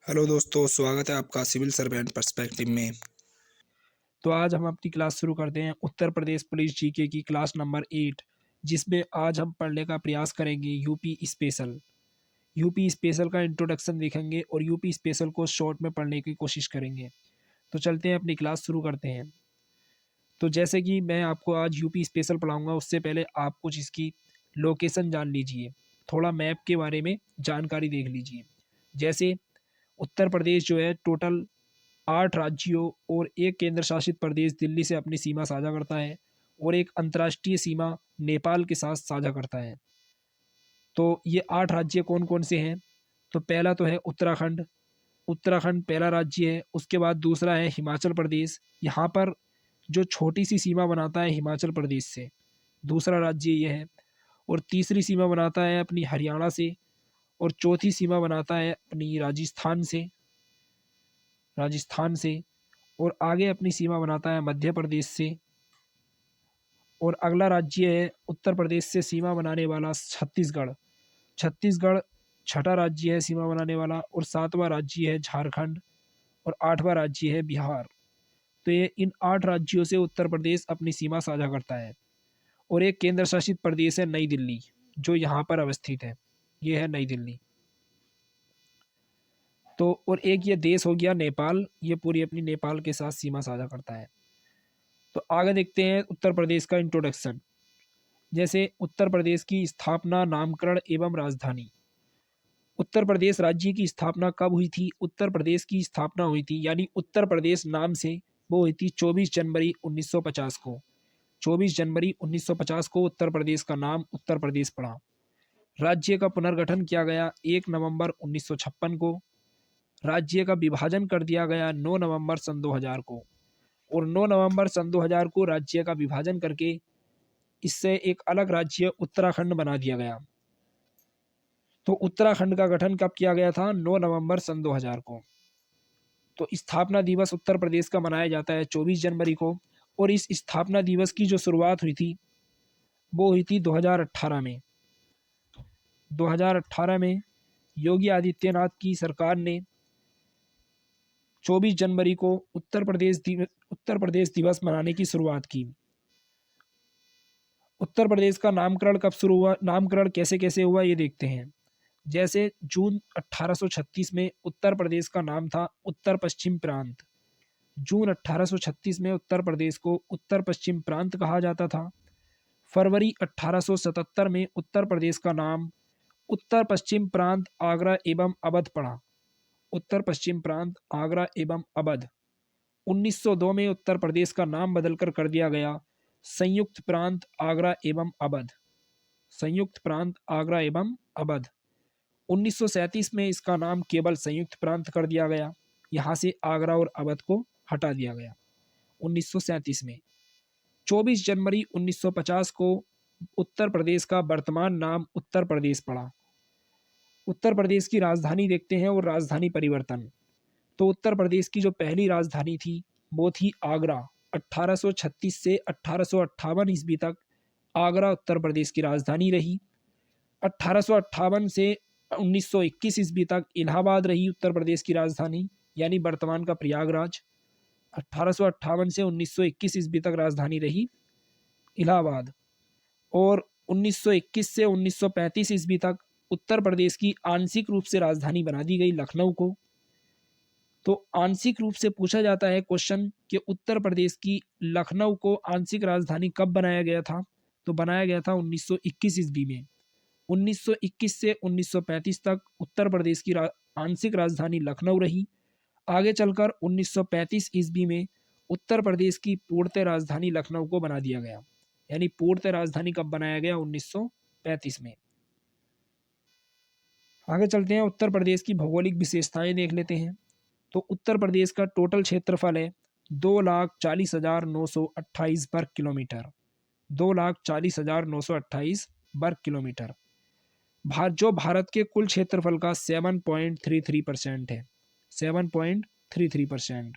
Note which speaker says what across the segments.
Speaker 1: Hello दोस्तों, स्वागत है आपका सिविल सर्वेंट पर्सपेक्टिव में।
Speaker 2: तो आज हम अपनी क्लास शुरू करते हैं उत्तर प्रदेश पुलिस जीके की क्लास नंबर 8, जिसमें आज हम पढ़ने का प्रयास करेंगे यूपी स्पेशल। यूपी स्पेशल का इंट्रोडक्शन देखेंगे और यूपी स्पेशल को शॉर्ट में पढ़ने की कोशिश करेंगे। तो चलते हैं, अपनी क्लास शुरू करते हैं। तो जैसे कि मैं आपको आज यूपी स्पेशल पढ़ाऊंगा, उससे पहले आप कुछ इसकी लोकेशन जान लीजिए, थोड़ा मैप के बारे में जानकारी देख लीजिए। जैसे उत्तर प्रदेश जो है टोटल 8 राज्यों और एक केंद्र शासित प्रदेश दिल्ली से अपनी सीमा साझा करता है और एक अंतर्राष्ट्रीय सीमा नेपाल के साथ साझा करता है। तो ये 8 राज्य कौन-कौन से हैं? तो पहला तो है उत्तराखंड। उत्तराखंड पहला राज्य है। उसके बाद दूसरा है हिमाचल प्रदेश। यहाँ पर जो छोटी-सी सीमा बनाता है हिमाचल प्रदेश से, दूसरा राज्य ये है। और तीसरी सीमा बनाता है अपनी हरियाणा से और चौथी सीमा बनाता है अपनी राजस्थान से और आगे अपनी सीमा बनाता है मध्य प्रदेश से। और अगला राज्य है उत्तर प्रदेश से सीमा बनाने वाला छत्तीसगढ़। छत्तीसगढ़ छठा राज्य है सीमा बनाने वाला और सातवां राज्य है झारखंड और आठवां राज्य है बिहार। तो ये इन 8 राज्यों से उत्तर प्रदेश अपनी सीमा साझा करता है। और एक केंद्र शासित प्रदेश है नई दिल्ली, जो यहाँ पर अवस्थित है। ये है नई दिल्ली। तो और एक ये देश हो गया नेपाल, ये पूरी अपनी नेपाल के साथ सीमा साझा करता है। तो आगे देखते हैं उत्तर प्रदेश का इंट्रोडक्शन। जैसे उत्तर प्रदेश की स्थापना, नामकरण एवं राजधानी। उत्तर प्रदेश राज्य की स्थापना कब हुई थी? उत्तर प्रदेश की स्थापना हुई थी, यानी उत्तर प्रदेश नाम से वो हुई थी 24 जनवरी 1950 को। 24 जनवरी 1950 को उत्तर प्रदेश का नाम उत्तर प्रदेश पड़ा। राज्य का पुनर्गठन किया गया 1 नवंबर 1956 को। राज्य का विभाजन कर दिया गया 9 नवंबर सन 2000 को। और 9 नवंबर सन 2000 को राज्य का विभाजन करके इससे एक अलग राज्य उत्तराखंड बना दिया गया। तो उत्तराखंड का गठन कब किया गया था? 9 नवंबर सन 2000 को। तो स्थापना दिवस उत्तर प्रदेश का मनाया जाता है 24 जनवरी को। और इस स्थापना दिवस की जो शुरुआत हुई थी वो हुई थी 2018 में। 2018 में योगी आदित्यनाथ की सरकार ने 24 जनवरी को उत्तर प्रदेश दिवस मनाने की शुरुआत की। उत्तर प्रदेश का नामकरण कब शुरू हुआ, नामकरण कैसे कैसे हुआ, ये देखते हैं। जैसे जून 1836 में उत्तर प्रदेश का नाम था उत्तर पश्चिम प्रांत। जून 1836 में उत्तर प्रदेश को उत्तर पश्चिम प्रांत कहा जाता था। फरवरी 1877 में उत्तर प्रदेश का नाम उत्तर पश्चिम प्रांत आगरा एवं अवध पड़ा। उत्तर पश्चिम प्रांत आगरा एवं अवध। 1902 में उत्तर प्रदेश का नाम बदलकर कर दिया गया संयुक्त प्रांत आगरा एवं अवध। संयुक्त प्रांत आगरा एवं अवध। 1937 में इसका नाम केवल संयुक्त प्रांत कर दिया गया। यहाँ से आगरा और अवध को हटा दिया गया 1937 में। 24 जनवरी 1950 को उत्तर प्रदेश का वर्तमान नाम उत्तर प्रदेश पड़ा। उत्तर प्रदेश की राजधानी देखते हैं और राजधानी परिवर्तन। तो उत्तर प्रदेश की जो पहली राजधानी थी वो थी आगरा। 1836 से 1858 ईस्वी तक आगरा उत्तर प्रदेश की राजधानी रही। 1858 से 1921 ईस्वी तक इलाहाबाद रही उत्तर प्रदेश की राजधानी, यानी वर्तमान का प्रयागराज। 1858 से 1921 ईस्वी तक राजधानी रही इलाहाबाद। और 1921 से 1935 ईस्वी तक उत्तर प्रदेश की आंशिक रूप से राजधानी बना दी गई लखनऊ को। तो आंशिक रूप से पूछा जाता है क्वेश्चन कि उत्तर प्रदेश की लखनऊ को आंशिक राजधानी कब बनाया गया था? तो बनाया गया था 1921 ईस्वी में। 1921 से 1935 तक उत्तर प्रदेश की आंशिक राजधानी लखनऊ रही। आगे चलकर 1935 ईस्वी में उत्तर प्रदेश की पूर्णतः राजधानी लखनऊ को बना दिया गया। यानी पूर्णतः राजधानी कब बनाया गया? 1935 में। आगे चलते हैं, उत्तर प्रदेश की भौगोलिक विशेषताएं देख लेते हैं। तो उत्तर प्रदेश का टोटल क्षेत्रफल है 2,40,928 वर्ग किलोमीटर। 2,40,928 वर्ग किलोमीटर। जो भारत के कुल क्षेत्रफल का 7.33% है। 7.33%।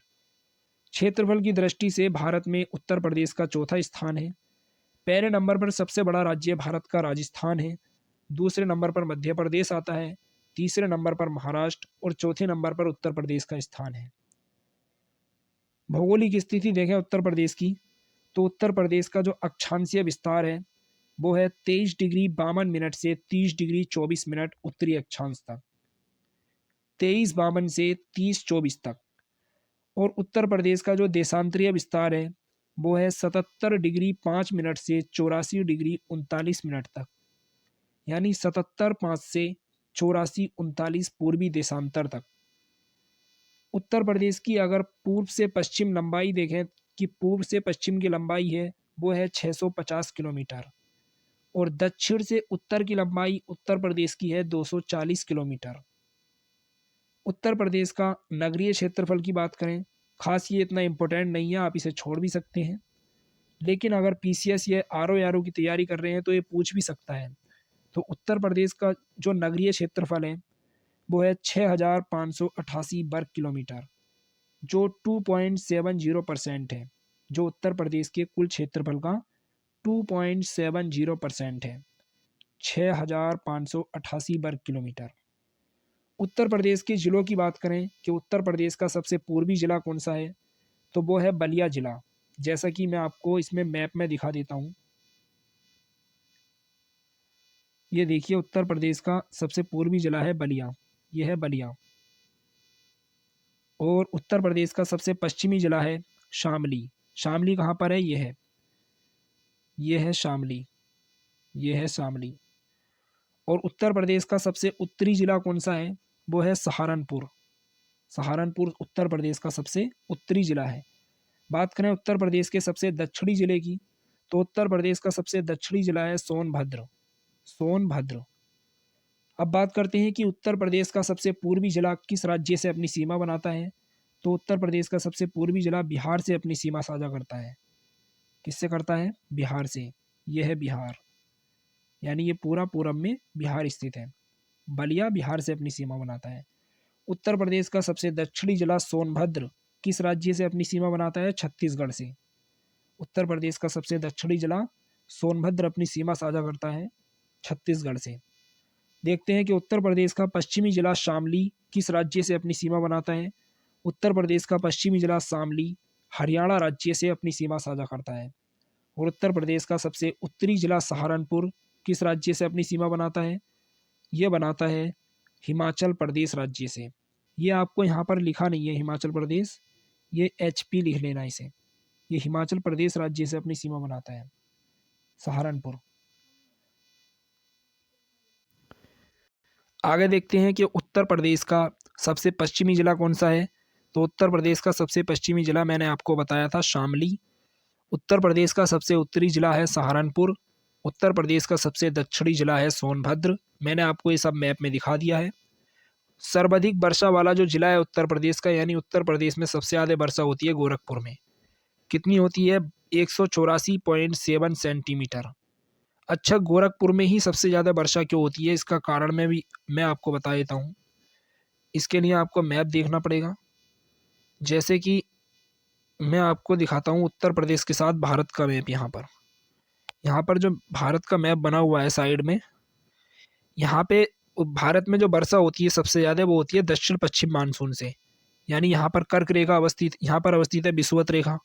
Speaker 2: क्षेत्रफल की दृष्टि से भारत में उत्तर प्रदेश का चौथा स्थान है। पहले नंबर पर सबसे बड़ा राज्य भारत का राजस्थान है। दूसरे नंबर पर मध्य प्रदेश आता है। तीसरे नंबर पर महाराष्ट्र और चौथे नंबर पर उत्तर प्रदेश का स्थान है। भौगोलिक स्थिति देखें उत्तर प्रदेश की, तो उत्तर प्रदेश का जो अक्षांशीय विस्तार है वो है 23 डिग्री 52 मिनट से 30 डिग्री 24 मिनट उत्तरी अक्षांश तक, 23-52 से 30-24 तक। और उत्तर प्रदेश का जो देशांतरीय विस्तार है वो है 77 डिग्री 5 मिनट से 84 डिग्री 39 मिनट तक, यानी 77-5 से 84-39 पूर्वी देशांतर तक। उत्तर प्रदेश की अगर पूर्व से पश्चिम लंबाई देखें कि पूर्व से पश्चिम की लंबाई है वो है 650 किलोमीटर, और दक्षिण से उत्तर की लंबाई उत्तर प्रदेश की है 240 किलोमीटर। उत्तर प्रदेश का नगरीय क्षेत्रफल की बात करें, खास ये इतना इम्पोर्टेंट नहीं है, आप इसे छोड़ भी सकते हैं, लेकिन अगर पीसीएस या आरओ की तैयारी कर रहे हैं तो ये पूछ भी सकता है। तो उत्तर प्रदेश का जो नगरीय क्षेत्रफल है वो है 6588 वर्ग किलोमीटर, जो 2.70% है, जो उत्तर प्रदेश के कुल क्षेत्रफल का 2.70% है, 6588 वर्ग किलोमीटर। उत्तर प्रदेश के ज़िलों की बात करें कि उत्तर प्रदेश का सबसे पूर्वी ज़िला कौन सा है, तो वो है बलिया ज़िला। जैसा कि मैं आपको इसमें मैप में दिखा देता हूँ, ये देखिए उत्तर प्रदेश का सबसे पूर्वी ज़िला है बलिया, ये है बलिया। और उत्तर प्रदेश का सबसे पश्चिमी ज़िला है शामली। शामली कहाँ पर है, ये है शामली, ये है शामली। और उत्तर प्रदेश का सबसे उत्तरी ज़िला कौन सा है, वो है सहारनपुर। सहारनपुर उत्तर प्रदेश का सबसे उत्तरी ज़िला है। बात करें उत्तर प्रदेश के सबसे दक्षिणी ज़िले की, तो उत्तर प्रदेश का सबसे दक्षिणी ज़िला है सोनभद्र, सोनभद्र। अब बात करते हैं कि उत्तर प्रदेश का सबसे पूर्वी ज़िला किस राज्य से अपनी सीमा बनाता है, तो उत्तर प्रदेश का सबसे पूर्वी ज़िला बिहार से अपनी सीमा साझा करता है। किससे करता है, बिहार से। यह है बिहार, यानी ये पूरा पूरब में बिहार स्थित है। बलिया बिहार से अपनी सीमा बनाता है। उत्तर प्रदेश का सबसे दक्षिणी जिला सोनभद्र किस राज्य से अपनी सीमा बनाता है, छत्तीसगढ़ से। उत्तर प्रदेश का सबसे दक्षिणी जिला सोनभद्र अपनी सीमा साझा करता है छत्तीसगढ़ से। देखते हैं कि उत्तर प्रदेश का पश्चिमी जिला शामली किस राज्य से अपनी सीमा बनाता है। उत्तर प्रदेश का पश्चिमी जिला शामली हरियाणा राज्य से अपनी सीमा साझा करता है। और उत्तर प्रदेश का सबसे उत्तरी जिला सहारनपुर किस राज्य से अपनी सीमा बनाता है, ये बनाता है हिमाचल प्रदेश राज्य से। ये आपको यहाँ पर लिखा नहीं है हिमाचल प्रदेश, ये HP लिख लेना इसे। ये हिमाचल प्रदेश राज्य से अपनी सीमा बनाता है सहारनपुर। आगे देखते हैं कि उत्तर प्रदेश का सबसे पश्चिमी जिला कौन सा है, तो उत्तर प्रदेश का सबसे पश्चिमी जिला मैंने आपको बताया था शामली। उत्तर प्रदेश का सबसे उत्तरी जिला है सहारनपुर। उत्तर प्रदेश का सबसे दक्षिणी जिला है सोनभद्र। मैंने आपको ये सब मैप में दिखा दिया है। सर्वाधिक वर्षा वाला जो जिला है उत्तर प्रदेश का, यानी उत्तर प्रदेश में सबसे ज़्यादा वर्षा होती है गोरखपुर में। कितनी होती है, 184.7 सेंटीमीटर। अच्छा, गोरखपुर में ही सबसे ज़्यादा वर्षा क्यों होती है, इसका कारण मैं आपको बता देता हूँ। इसके लिए आपको मैप देखना पड़ेगा। जैसे कि मैं आपको दिखाता हूँ उत्तर प्रदेश के साथ भारत का मैप। यहाँ पर जो भारत का मैप बना हुआ है साइड में, यहाँ पे भारत में जो वर्षा होती है सबसे ज़्यादा वो होती है दक्षिण पश्चिम मानसून से। यानी यहाँ पर कर्क रेखा अवस्थित, यहाँ पर अवस्थित है विषुवत रेखा।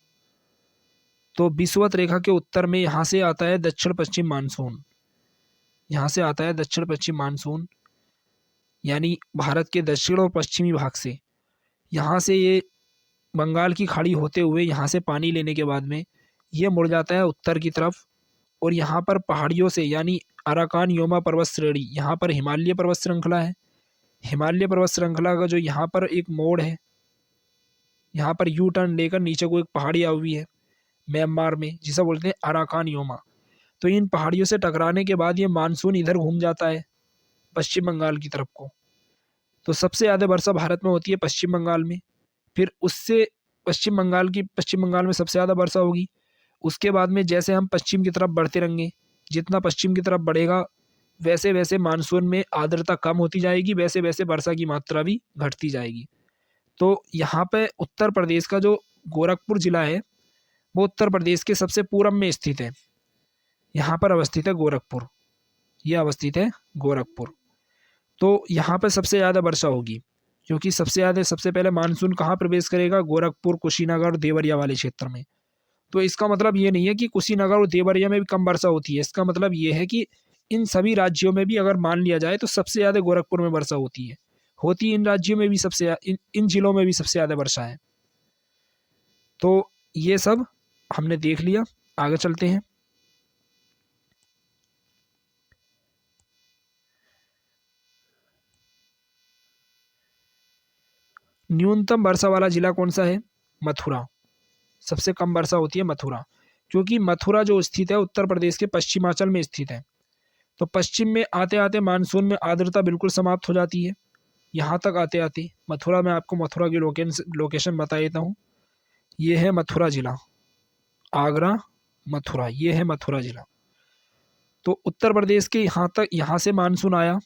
Speaker 2: तो विषुवत रेखा के उत्तर में यहाँ से आता है दक्षिण पश्चिम मानसून, यहाँ से आता है दक्षिण पश्चिम मानसून, यानी भारत के दक्षिण और पश्चिमी भाग से। यहाँ से ये बंगाल की खाड़ी होते हुए यहाँ से पानी लेने के बाद में ये मुड़ जाता है उत्तर की तरफ। और यहाँ पर पहाड़ियों से, यानी अराकान योमा पर्वत श्रेणी, यहाँ पर हिमालय पर्वत श्रृंखला है। हिमालय पर्वत श्रृंखला का जो यहाँ पर एक मोड़ है, यहाँ पर यू टर्न लेकर नीचे को एक पहाड़ी आई हुई है म्यांमार में, जिसे बोलते हैं अराकान योमा। तो इन पहाड़ियों से टकराने के बाद ये मानसून इधर घूम जाता है पश्चिम बंगाल की तरफ को। तो सबसे ज़्यादा वर्षा भारत में होती है पश्चिम बंगाल में। फिर उससे पश्चिम बंगाल में सबसे ज़्यादा वर्षा होगी। उसके बाद में जैसे हम पश्चिम की तरफ बढ़ते रहेंगे, जितना पश्चिम की तरफ बढ़ेगा वैसे वैसे मानसून में आर्द्रता कम होती जाएगी, वैसे वैसे वर्षा की मात्रा भी घटती जाएगी। तो यहाँ पे उत्तर प्रदेश का जो गोरखपुर ज़िला है वो उत्तर प्रदेश के सबसे पूर्व में स्थित है। यहाँ पर अवस्थित है गोरखपुर, ये अवस्थित है गोरखपुर। तो यहाँ पर सबसे ज़्यादा वर्षा होगी, क्योंकि सबसे पहले मानसून कहाँ प्रवेश करेगा? गोरखपुर, कुशीनगर और देवरिया वाले क्षेत्र में। तो इसका मतलब ये नहीं है कि कुशीनगर और देवरिया में भी कम वर्षा होती है। इसका मतलब ये है कि इन सभी राज्यों में भी अगर मान लिया जाए तो सबसे ज़्यादा गोरखपुर में वर्षा होती है। इन राज्यों में भी इन जिलों में भी सबसे ज़्यादा वर्षा है। तो ये सब हमने देख लिया, आगे चलते हैं। न्यूनतम वर्षा वाला जिला कौन सा है? मथुरा। सबसे कम वर्षा होती है मथुरा, क्योंकि मथुरा जो स्थित है उत्तर प्रदेश के पश्चिमांचल में स्थित है। तो पश्चिम में आते आते मानसून में आर्द्रता बिल्कुल समाप्त हो जाती है। यहाँ तक आते आते मथुरा में आपको मथुरा की लोकेशन बता देता हूँ। ये है मथुरा जिला, आगरा, मथुरा, ये है मथुरा जिला। तो उत्तर प्रदेश के यहाँ से मानसून आया,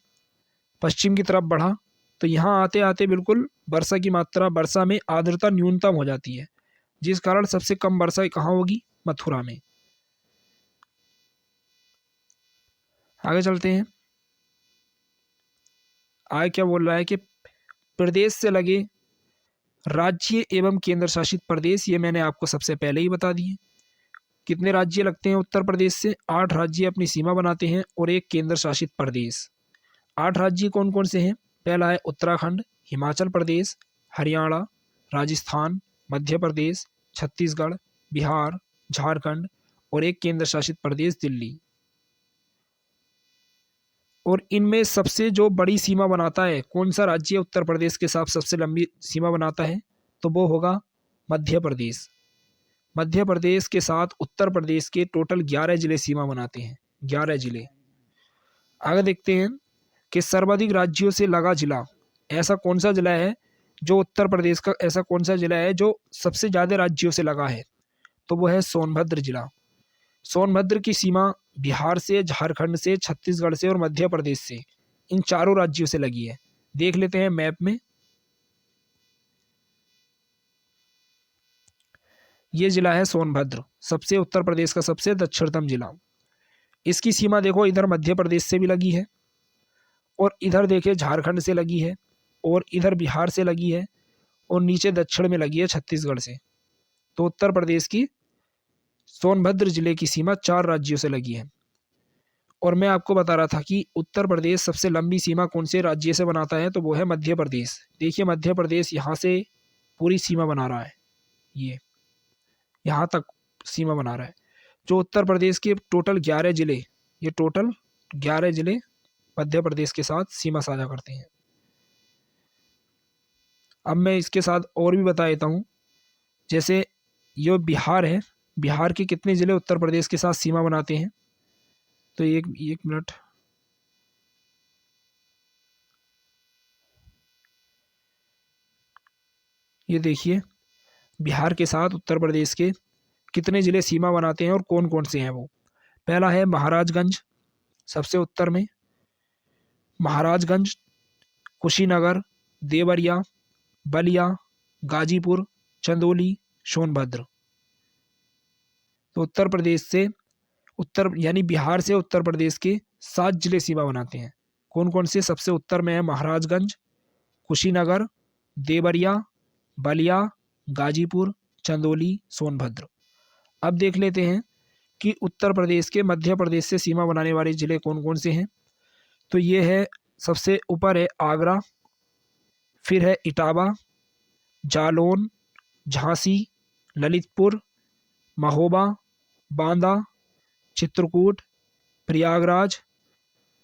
Speaker 2: पश्चिम की तरफ बढ़ा, तो यहाँ आते आते बिल्कुल वर्षा में आर्द्रता न्यूनतम हो जाती है, जिस कारण सबसे कम वर्षा कहाँ होगी? मथुरा में। आगे चलते हैं। आगे क्या बोल रहा है कि प्रदेश से लगे राज्य एवं केंद्र शासित प्रदेश, ये मैंने आपको सबसे पहले ही बता दिए। कितने राज्य लगते हैं उत्तर प्रदेश से? 8 राज्य अपनी सीमा बनाते हैं और एक केंद्र शासित प्रदेश। 8 राज्य कौन कौन से हैं? पहला है उत्तराखंड, हिमाचल प्रदेश, हरियाणा, राजस्थान, मध्य प्रदेश, छत्तीसगढ़, बिहार, झारखंड और एक केंद्र शासित प्रदेश दिल्ली। और इनमें सबसे जो बड़ी सीमा बनाता है, कौन सा राज्य उत्तर प्रदेश के साथ सबसे लंबी सीमा बनाता है? तो वो होगा मध्य प्रदेश। मध्य प्रदेश के साथ उत्तर प्रदेश के टोटल 11 जिले सीमा बनाते हैं, 11 जिले। आगे देखते हैं कि सर्वाधिक राज्यों से लगा जिला, ऐसा कौन सा जिला है जो उत्तर प्रदेश का, ऐसा कौन सा जिला है जो सबसे ज़्यादा राज्यों से लगा है? तो वो है सोनभद्र जिला। सोनभद्र की सीमा बिहार से, झारखंड से, छत्तीसगढ़ से और मध्य प्रदेश से, इन चारों राज्यों से लगी है। देख लेते हैं मैप में। ये जिला है सोनभद्र, सबसे उत्तर प्रदेश का सबसे दक्षिणतम जिला। इसकी सीमा देखो, इधर मध्य प्रदेश से भी लगी है और इधर देखिए झारखंड से लगी है और इधर बिहार से लगी है और नीचे दक्षिण में लगी है छत्तीसगढ़ से। तो उत्तर प्रदेश की सोनभद्र जिले की सीमा 4 राज्यों से लगी है। और मैं आपको बता रहा था कि उत्तर प्रदेश सबसे लंबी सीमा कौन से राज्य से बनाता है? तो वो है मध्य प्रदेश। देखिए मध्य प्रदेश यहाँ से पूरी सीमा बना रहा है, ये यहाँ तक सीमा बना रहा है। जो उत्तर प्रदेश के टोटल 11 जिले, ये टोटल 11 जिले मध्य प्रदेश के साथ सीमा साझा करते हैं। अब मैं इसके साथ और भी बता देता हूँ, जैसे ये बिहार है, बिहार के कितने ज़िले उत्तर प्रदेश के साथ सीमा बनाते हैं? तो एक मिनट, ये देखिए बिहार के साथ उत्तर प्रदेश के कितने ज़िले सीमा बनाते हैं और कौन कौन से हैं वो। पहला है महाराजगंज, सबसे उत्तर में, महाराजगंज, कुशीनगर, देवरिया, बलिया, गाजीपुर, चंदौली, सोनभद्र। तो उत्तर प्रदेश से यानी बिहार से उत्तर प्रदेश के 7 जिले सीमा बनाते हैं। कौन कौन से? सबसे उत्तर में है महाराजगंज, कुशीनगर, देवरिया, बलिया, गाजीपुर, चंदौली, सोनभद्र। अब देख लेते हैं कि उत्तर प्रदेश के मध्य प्रदेश से सीमा बनाने वाले ज़िले कौन कौन से हैं। तो ये है, सबसे ऊपर है आगरा, फिर है इटावा, जालौन, झांसी, ललितपुर, महोबा, बांदा, चित्रकूट, प्रयागराज,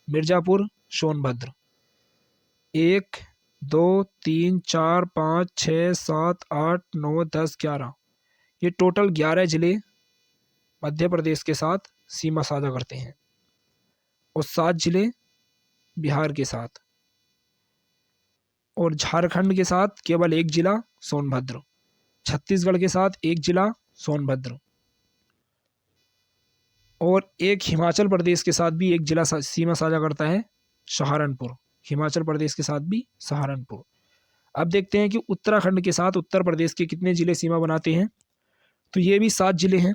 Speaker 2: मिर्ज़ापुर, सोनभद्र। 1, 2, 3, 4, 5, 6, 7, 8, 9, 10, 11, ये टोटल 11 जिले मध्य प्रदेश के साथ सीमा साझा करते हैं और 7 जिले बिहार के साथ, और झारखंड के साथ केवल 1 जिला सोनभद्र, छत्तीसगढ़ के साथ 1 जिला सोनभद्र, और एक हिमाचल प्रदेश के साथ भी 1 जिला सीमा साझा करता है, सहारनपुर। हिमाचल प्रदेश के साथ भी सहारनपुर। अब देखते हैं कि उत्तराखंड के साथ उत्तर प्रदेश के कितने जिले सीमा बनाते हैं। तो ये भी 7 जिले हैं।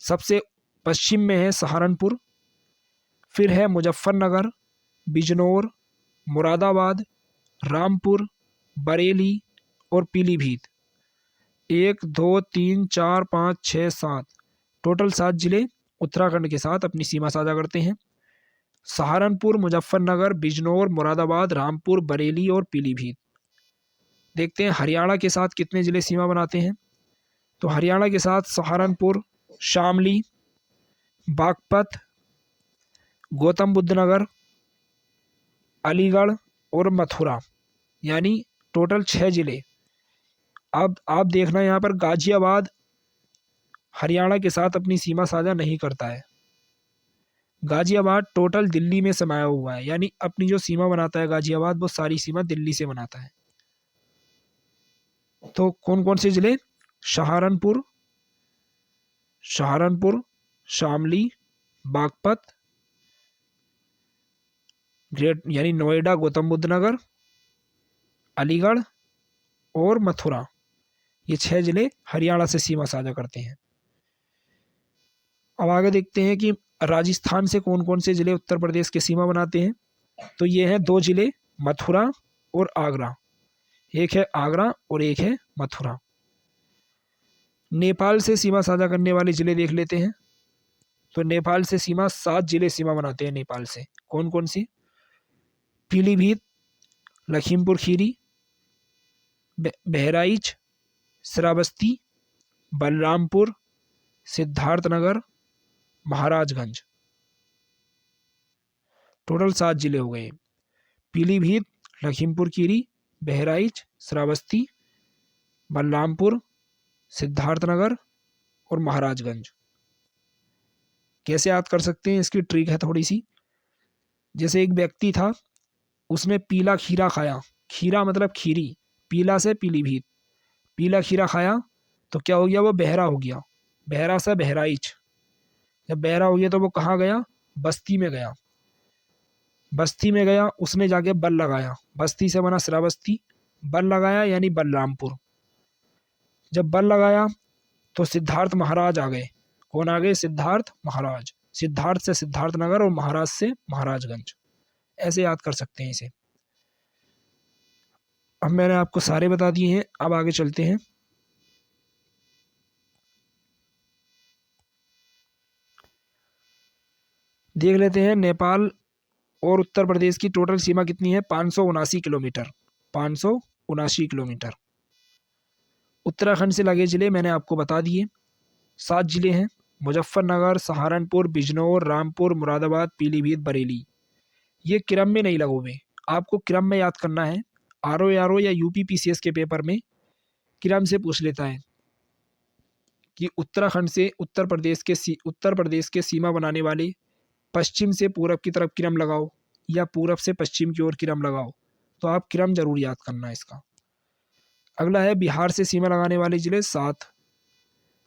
Speaker 2: सबसे पश्चिम में है सहारनपुर, फिर है मुजफ्फरनगर, बिजनौर, मुरादाबाद, रामपुर, बरेली और पीलीभीत। 1 2 3 4 5 6 7 टोटल 7 जिले उत्तराखंड के साथ अपनी सीमा साझा करते हैं। सहारनपुर, मुजफ्फरनगर, बिजनौर, मुरादाबाद, रामपुर, बरेली और पीलीभीत। देखते हैं हरियाणा के साथ कितने जिले सीमा बनाते हैं। तो हरियाणा के साथ सहारनपुर, शामली, बागपत, गौतम बुद्ध नगर, अलीगढ़ और मथुरा, यानी टोटल 6 जिले। अब आप देखना यहाँ पर गाजियाबाद हरियाणा के साथ अपनी सीमा साझा नहीं करता है। गाजियाबाद टोटल दिल्ली में समाया हुआ है, यानी अपनी जो सीमा बनाता है गाजियाबाद वो सारी सीमा दिल्ली से बनाता है। तो कौन कौन से जिले? सहारनपुर, शामली, बागपत, ग्रेट यानी नोएडा, गौतम बुद्ध नगर, अलीगढ़ और मथुरा, ये 6 जिले हरियाणा से सीमा साझा करते हैं। अब आगे देखते हैं कि राजस्थान से कौन कौन से जिले उत्तर प्रदेश के सीमा बनाते हैं। तो ये हैं 2 जिले, मथुरा और आगरा। एक है आगरा और एक है मथुरा। नेपाल से सीमा साझा करने वाले जिले देख लेते हैं। तो नेपाल से 7 जिले सीमा बनाते हैं नेपाल से। कौन कौन से? पीलीभीत, लखीमपुर खीरी, बहराइच, श्रावस्ती, बलरामपुर, सिद्धार्थनगर, महाराजगंज। टोटल 7 जिले हो गए। पीलीभीत, लखीमपुर खीरी, बहराइच, श्रावस्ती, बलरामपुर, सिद्धार्थनगर और महाराजगंज। कैसे याद कर सकते हैं? इसकी ट्रिक है थोड़ी सी। जैसे एक व्यक्ति था, उसने पीला खीरा खाया। खीरा मतलब खीरी, पीला से पीलीभीत। पीला खीरा खाया तो क्या हो गया? वो बहरा हो गया। बहरा से बहराइच। जब बहरा हो गया तो वो कहाँ गया? बस्ती में गया। बस्ती में गया, उसने जाके बल लगाया। बस्ती से बना श्रावस्ती, बल लगाया यानी बलरामपुर। जब बल लगाया तो सिद्धार्थ महाराज आ गए। कौन आ गए? सिद्धार्थ महाराज। सिद्धार्थ से सिद्धार्थनगर और महाराज से महाराजगंज। ऐसे याद कर सकते हैं इसे। अब मैंने आपको सारे बता दिए हैं, अब आगे चलते हैं। देख लेते हैं नेपाल और उत्तर प्रदेश की टोटल सीमा कितनी है? 579 किलोमीटर। 579 किलोमीटर। उत्तराखंड से लगे जिले मैंने आपको बता दिए। 7 जिले हैं, मुजफ्फरनगर, सहारनपुर, बिजनौर, रामपुर, मुरादाबाद, पीलीभीत, बरेली। ये क्रम में नहीं लगे हुए, आपको क्रम में याद करना है। आरओ या यूपीपीसीएस के पेपर में क्रम से पूछ लेता है कि उत्तराखंड से उत्तर प्रदेश के सीमा बनाने वाले पश्चिम से पूरब की तरफ क्रम लगाओ या पूरब से पश्चिम की ओर क्रम लगाओ। तो आप क्रम जरूर याद करना है इसका। अगला है बिहार से सीमा लगाने वाले जिले 7: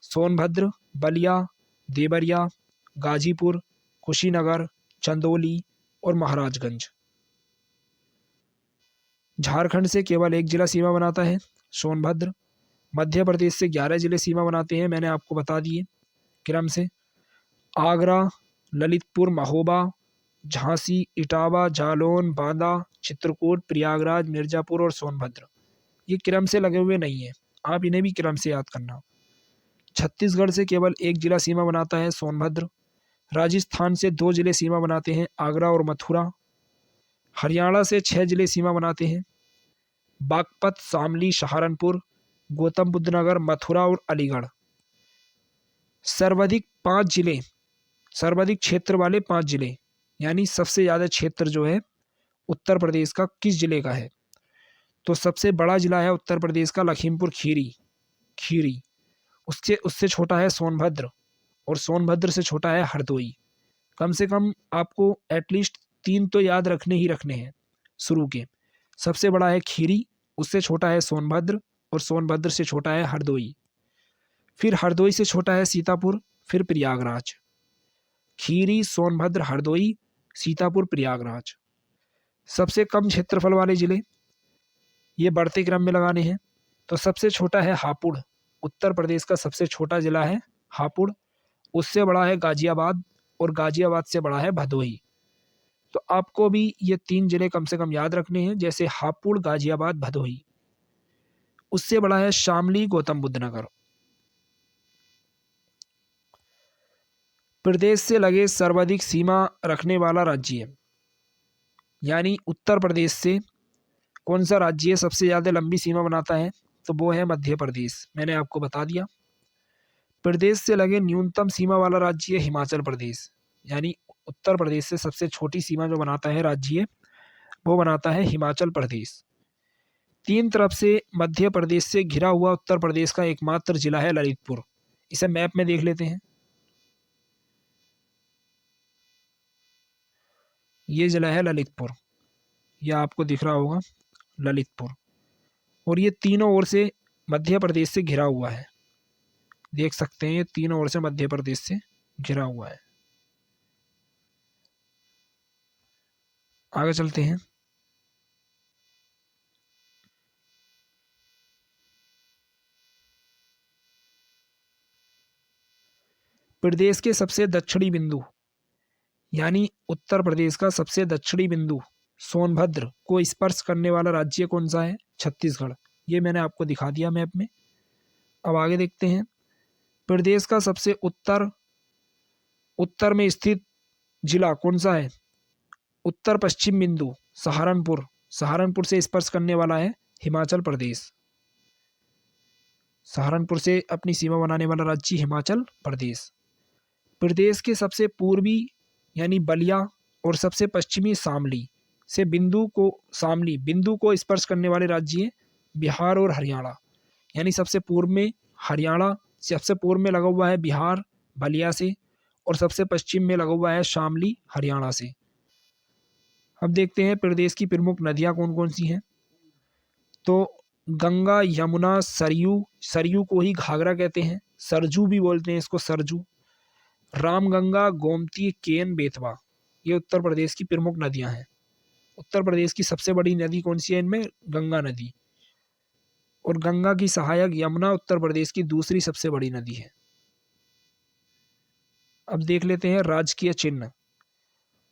Speaker 2: सोनभद्र, बलिया, देवरिया, गाजीपुर, कुशीनगर, चंदौली और महाराजगंज। झारखंड से केवल एक जिला सीमा बनाता है, सोनभद्र। मध्य प्रदेश से 11 जिले सीमा बनाते हैं, मैंने आपको बता दिए क्रम से। आगरा, ललितपुर, महोबा, झांसी, इटावा, जालौन, बांदा, चित्रकूट, प्रयागराज, मिर्जापुर और सोनभद्र। ये क्रम से लगे हुए नहीं है, आप इन्हें भी क्रम से याद करना। छत्तीसगढ़ से केवल एक जिला सीमा बनाता है, सोनभद्र। राजस्थान से 2 जिले सीमा बनाते हैं, आगरा और मथुरा। हरियाणा से 6 जिले सीमा बनाते हैं, बागपत, शामली, सहारनपुर, गौतम बुद्ध नगर, मथुरा और अलीगढ़। सर्वाधिक क्षेत्र वाले 5 जिले, यानी सबसे ज़्यादा क्षेत्र जो है उत्तर प्रदेश का किस जिले का है? तो सबसे बड़ा जिला है उत्तर प्रदेश का लखीमपुर खीरी। उससे छोटा है सोनभद्र और सोनभद्र से छोटा है हरदोई। कम से कम आपको एटलीस्ट 3 तो याद रखने हैं शुरू के। सबसे बड़ा है खीरी, उससे छोटा है सोनभद्र और सोनभद्र से छोटा है हरदोई। फिर हरदोई से छोटा है सीतापुर, फिर प्रयागराज। खीरी, सोनभद्र, हरदोई, सीतापुर, प्रयागराज। सबसे कम क्षेत्रफल वाले जिले ये बढ़ते क्रम में लगाने हैं। तो सबसे छोटा है हापुड़, उत्तर प्रदेश का सबसे छोटा जिला है हापुड़। उससे बड़ा है गाजियाबाद और गाजियाबाद से बड़ा है भदोही। तो आपको भी ये 3 ज़िले कम से कम याद रखने हैं, जैसे हापुड़, गाज़ियाबाद, भदोही। उससे बड़ा है शामली, गौतम बुद्ध नगर। प्रदेश से लगे सर्वाधिक सीमा रखने वाला राज्य, यानी उत्तर प्रदेश से कौन सा राज्य सबसे ज़्यादा लंबी सीमा बनाता है? तो वो है मध्य प्रदेश। मैंने आपको बता दिया। प्रदेश से लगे न्यूनतम सीमा वाला राज्य है हिमाचल प्रदेश, यानी उत्तर प्रदेश से सबसे छोटी सीमा जो बनाता है राज्य, वो बनाता है हिमाचल प्रदेश। 3 तरफ से मध्य प्रदेश से घिरा हुआ उत्तर प्रदेश का एकमात्र जिला है ललितपुर। इसे मैप में देख लेते हैं। ये जिला है ललितपुर, यह आपको दिख रहा होगा ललितपुर, और ये तीनों ओर से मध्य प्रदेश से घिरा हुआ है। देख सकते हैं ये तीनों ओर से मध्य प्रदेश से घिरा हुआ है। आगे चलते हैं। प्रदेश के सबसे दक्षिणी बिंदु, यानी उत्तर प्रदेश का सबसे दक्षिणी बिंदु सोनभद्र को स्पर्श करने वाला राज्य कौन सा है? छत्तीसगढ़। ये मैंने आपको दिखा दिया मैप में। अब आगे देखते हैं। प्रदेश का सबसे उत्तर में स्थित जिला कौन सा है? उत्तर पश्चिम बिंदु सहारनपुर। सहारनपुर से स्पर्श करने वाला है हिमाचल प्रदेश। सहारनपुर से अपनी सीमा बनाने वाला राज्य हिमाचल प्रदेश। प्रदेश के सबसे पूर्वी यानी बलिया और सबसे पश्चिमी शामली से बिंदु को स्पर्श करने वाले राज्य बिहार और हरियाणा, यानी सबसे पूर्व में हरियाणा, सबसे पूर्व में लगा हुआ है बिहार बलिया से, और सबसे पश्चिम में लगा हुआ है शामली हरियाणा से। अब देखते हैं प्रदेश की प्रमुख नदियां कौन कौन सी हैं। तो गंगा, यमुना, सरयू को ही घाघरा कहते हैं, सरजू भी बोलते हैं इसको, सरजू, रामगंगा, गोमती, केन, बेतवा, ये उत्तर प्रदेश की प्रमुख नदियां हैं। उत्तर प्रदेश की सबसे बड़ी नदी कौन सी है इनमें? गंगा नदी, और गंगा की सहायक यमुना उत्तर प्रदेश की दूसरी सबसे बड़ी नदी है। अब देख लेते हैं राजकीय चिन्ह।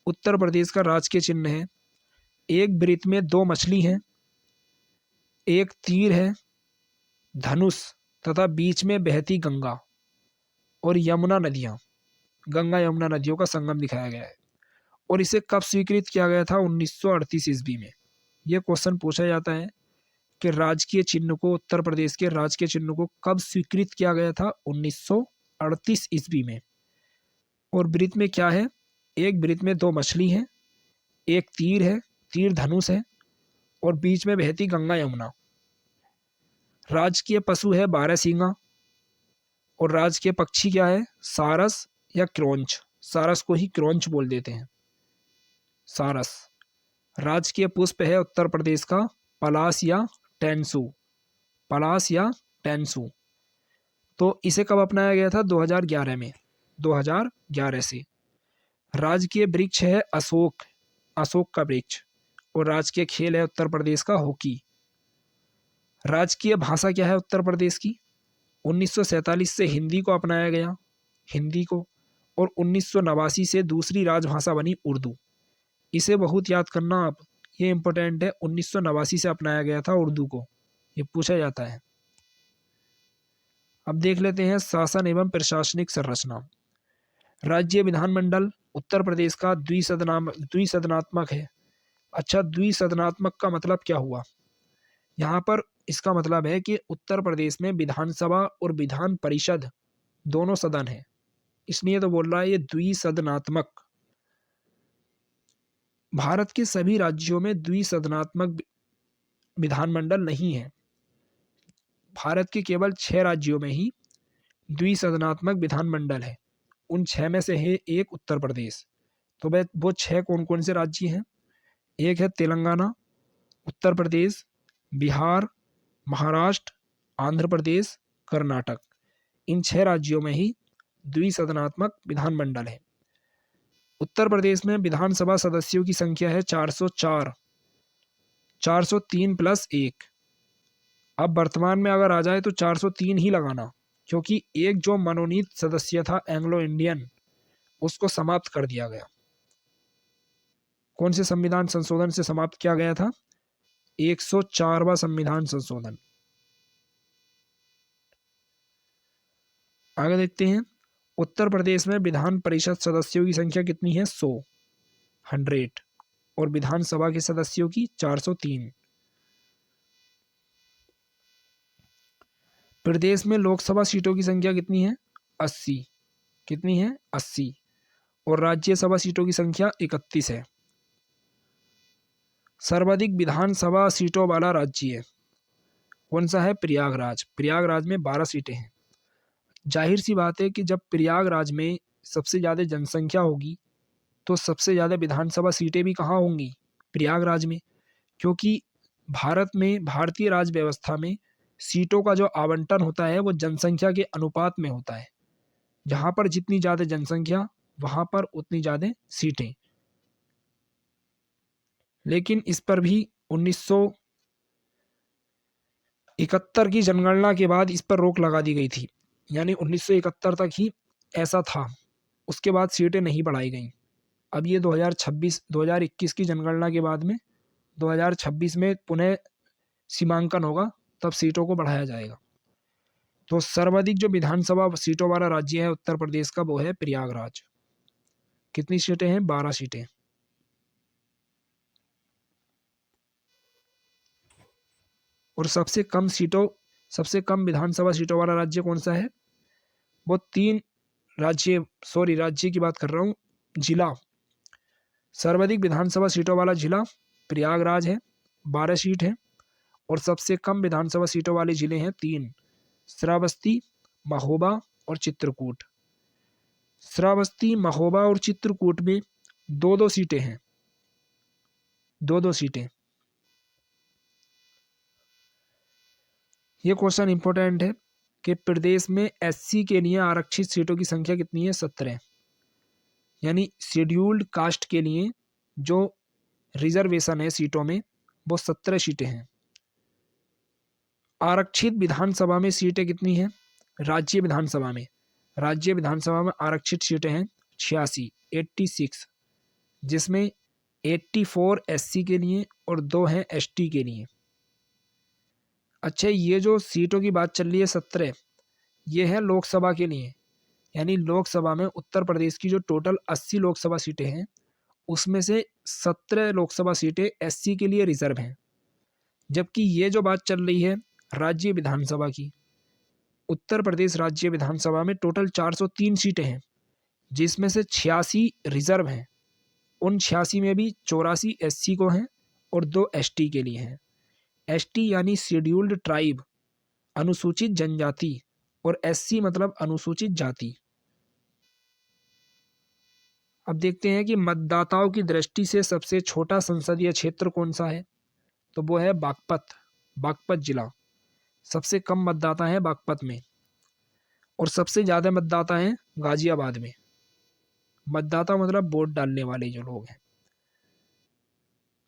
Speaker 2: उत्तर प्रदेश का राजकीय चिन्ह है, एक वृत्त में 2 मछली हैं, एक तीर है, धनुष तथा बीच में बहती गंगा और यमुना नदियां, गंगा यमुना नदियों का संगम दिखाया गया है। और इसे कब स्वीकृत किया गया था? 1938 ईस्वी में। यह क्वेश्चन पूछा जाता है कि राजकीय चिन्ह को, उत्तर प्रदेश के राजकीय चिन्ह को कब स्वीकृत किया गया था? 1938 ईस्वी में। और वृत्त में क्या है? एक वृत्त में 2 मछली हैं, एक तीर है, तीर धनुष है, और बीच में बहती गंगा यमुना। राजकीय पशु है बारहसिंगा, और राजकीय पक्षी क्या है? सारस या क्रोंच। सारस को ही क्रोंच बोल देते हैं, सारस। राजकीय पुष्प है उत्तर प्रदेश का पलास या टेंसू, पलास या टेंसू। तो इसे कब अपनाया गया था? 2011 में, 2011 से। राजकीय वृक्ष है अशोक, अशोक का वृक्ष, और राजकीय खेल है उत्तर प्रदेश का हॉकी। राजकीय भाषा क्या है उत्तर प्रदेश की? 1947 से हिंदी को अपनाया गया, हिंदी को, और 1989 से दूसरी राजभाषा बनी उर्दू। इसे बहुत याद करना आप, ये इंपॉर्टेंट है। 1989 से अपनाया गया था उर्दू को, ये पूछा जाता है। अब देख लेते हैं शासन एवं प्रशासनिक संरचना। राज्य विधानमंडल उत्तर प्रदेश का द्विसदनात्मक है। अच्छा, द्विसदनात्मक का मतलब क्या हुआ? यहाँ पर इसका मतलब है कि उत्तर प्रदेश में विधानसभा और विधान परिषद दोनों सदन है, इसलिए तो बोल रहा है ये द्विसदनात्मक। भारत के सभी राज्यों में द्विसदनात्मक विधानमंडल नहीं है। भारत के केवल 6 राज्यों में ही द्विसदनात्मक विधानमंडल है। उन 6 में से है एक उत्तर प्रदेश। तो वह वो 6 कौन कौन से राज्य हैं? एक है तेलंगाना, उत्तर प्रदेश, बिहार, महाराष्ट्र, आंध्र प्रदेश, कर्नाटक। इन 6 राज्यों में ही द्विसदनात्मक विधानमंडल है। उत्तर प्रदेश में विधानसभा सदस्यों की संख्या है 404, 403 प्लस 1। अब वर्तमान में अगर आ जाए तो 403 ही लगाना, क्योंकि एक जो मनोनीत सदस्य था एंग्लो इंडियन, उसको समाप्त कर दिया गया। कौन से संविधान संशोधन से समाप्त किया गया था? 104वां संविधान संशोधन। आगे देखते हैं, उत्तर प्रदेश में विधान परिषद सदस्यों की संख्या कितनी है? 100 और विधानसभा के सदस्यों की 403। प्रदेश में लोकसभा सीटों की संख्या कितनी है? 80। कितनी है? 80। और राज्यसभा सीटों की संख्या 31 है। सर्वाधिक विधानसभा सीटों वाला राज्य कौन सा है? प्रयागराज। प्रयागराज में 12 सीटें हैं। जाहिर सी बात है कि जब प्रयागराज में सबसे ज़्यादा जनसंख्या होगी तो सबसे ज़्यादा विधानसभा सीटें भी कहाँ होंगी? प्रयागराज में। क्योंकि भारत में, भारतीय राज व्यवस्था में सीटों का जो आवंटन होता है वो जनसंख्या के अनुपात में होता है। जहाँ पर जितनी ज़्यादा जनसंख्या वहाँ पर उतनी ज़्यादा सीटें। लेकिन इस पर भी 1971 की जनगणना के बाद इस पर रोक लगा दी गई थी। यानी 1971 तक ही ऐसा था, उसके बाद सीटें नहीं बढ़ाई गईं। अब ये 2021 की जनगणना के बाद में 2026 में पुनः सीमांकन होगा, तब सीटों को बढ़ाया जाएगा। तो सर्वाधिक जो विधानसभा सीटों वाला राज्य है उत्तर प्रदेश का, वो है प्रयागराज। कितनी सीटें हैं? 12 सीटें। और सबसे कम विधानसभा सीटों वाला राज्य कौन सा है? वो 3 राज्य की बात कर रहा हूँ, जिला। सर्वाधिक विधानसभा सीटों वाला जिला प्रयागराज है, 12 सीट है। और सबसे कम विधानसभा सीटों वाले जिले हैं 3, श्रावस्ती, महोबा और चित्रकूट। श्रावस्ती, महोबा और चित्रकूट में 2-2 सीटें हैं, 2-2 सीटें। ये क्वेश्चन इंपॉर्टेंट है कि प्रदेश में एससी के लिए आरक्षित सीटों की संख्या कितनी है? 17। यानी शेड्यूल्ड कास्ट के लिए जो रिजर्वेशन है सीटों में, वो 17 सीटें हैं। आरक्षित विधानसभा में सीटें कितनी हैं? राज्य विधानसभा में आरक्षित सीटें हैं 86, जिसमें 84 एससी के लिए और 2 हैं एसटी के लिए। अच्छा, ये जो सीटों की बात चल रही है 17, ये है लोकसभा के लिए। यानी लोकसभा में उत्तर प्रदेश की जो टोटल 80 लोकसभा सीटें हैं, उसमें से 17 लोकसभा सीटें एससी के लिए रिजर्व हैं। जबकि ये जो बात चल रही है राज्य विधानसभा की, उत्तर प्रदेश राज्य विधानसभा में टोटल 403 सीटें हैं, जिसमें से 86 रिजर्व हैं। उन 86 में भी 84 एससी को हैं और 2 एसटी के लिए हैं। एसटी यानी शेड्यूल्ड ट्राइब, अनुसूचित जनजाति, और एससी मतलब अनुसूचित जाति। अब देखते हैं कि मतदाताओं की दृष्टि से सबसे छोटा संसदीय क्षेत्र कौन सा है? तो वो है बागपत जिला। सबसे कम मतदाता हैं बागपत में और सबसे ज़्यादा मतदाता हैं गाजियाबाद में। मतदाता मतलब वोट डालने वाले जो लोग हैं।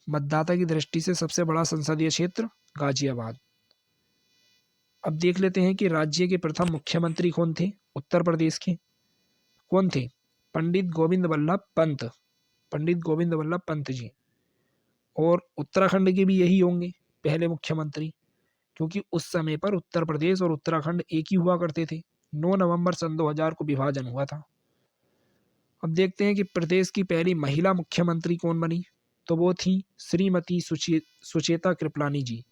Speaker 2: मतदाता की दृष्टि से सबसे बड़ा संसदीय क्षेत्र गाजियाबाद। अब देख लेते हैं कि राज्य के प्रथम मुख्यमंत्री कौन थे उत्तर प्रदेश के? कौन थे? पंडित गोविंद वल्लभ पंत जी। और उत्तराखंड के भी यही होंगे पहले मुख्यमंत्री, क्योंकि उस समय पर उत्तर प्रदेश और उत्तराखंड एक ही हुआ करते थे। 9 नवंबर सन 2000 को विभाजन हुआ था। अब देखते हैं कि प्रदेश की पहली महिला मुख्यमंत्री कौन बनी? तो वो थी श्रीमती सुचेता कृपलानी जी।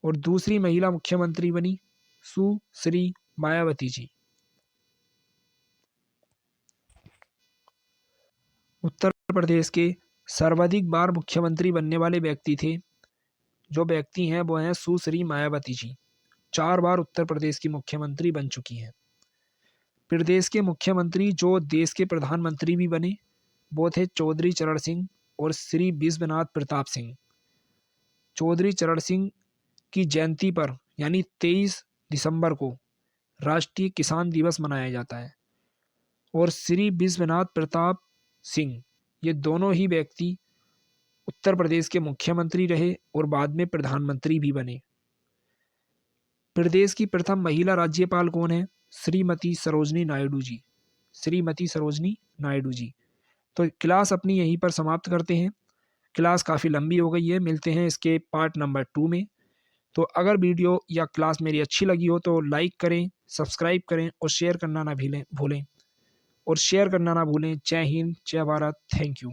Speaker 2: और दूसरी महिला मुख्यमंत्री बनी सुश्री मायावती जी। उत्तर प्रदेश के सर्वाधिक बार मुख्यमंत्री बनने वाले व्यक्ति हैं वो हैं सुश्री मायावती जी। 4 बार उत्तर प्रदेश की मुख्यमंत्री बन चुकी हैं। प्रदेश के मुख्यमंत्री जो देश के प्रधानमंत्री भी बने, वो थे चौधरी चरण सिंह और श्री विश्वनाथ प्रताप सिंह। चौधरी चरण सिंह की जयंती पर यानी 23 दिसंबर को राष्ट्रीय किसान दिवस मनाया जाता है। और श्री विश्वनाथ प्रताप सिंह, ये दोनों ही व्यक्ति उत्तर प्रदेश के मुख्यमंत्री रहे और बाद में प्रधानमंत्री भी बने। प्रदेश की प्रथम महिला राज्यपाल कौन है? श्रीमती सरोजनी नायडू जी। तो क्लास अपनी यहीं पर समाप्त करते हैं। क्लास काफ़ी लंबी हो गई है, मिलते हैं इसके पार्ट नंबर 2 में। तो अगर वीडियो या क्लास मेरी अच्छी लगी हो तो लाइक करें, सब्सक्राइब करें और शेयर करना ना भूलें। और शेयर करना ना भूलें। जय हिंद, जय भारत, थैंक यू।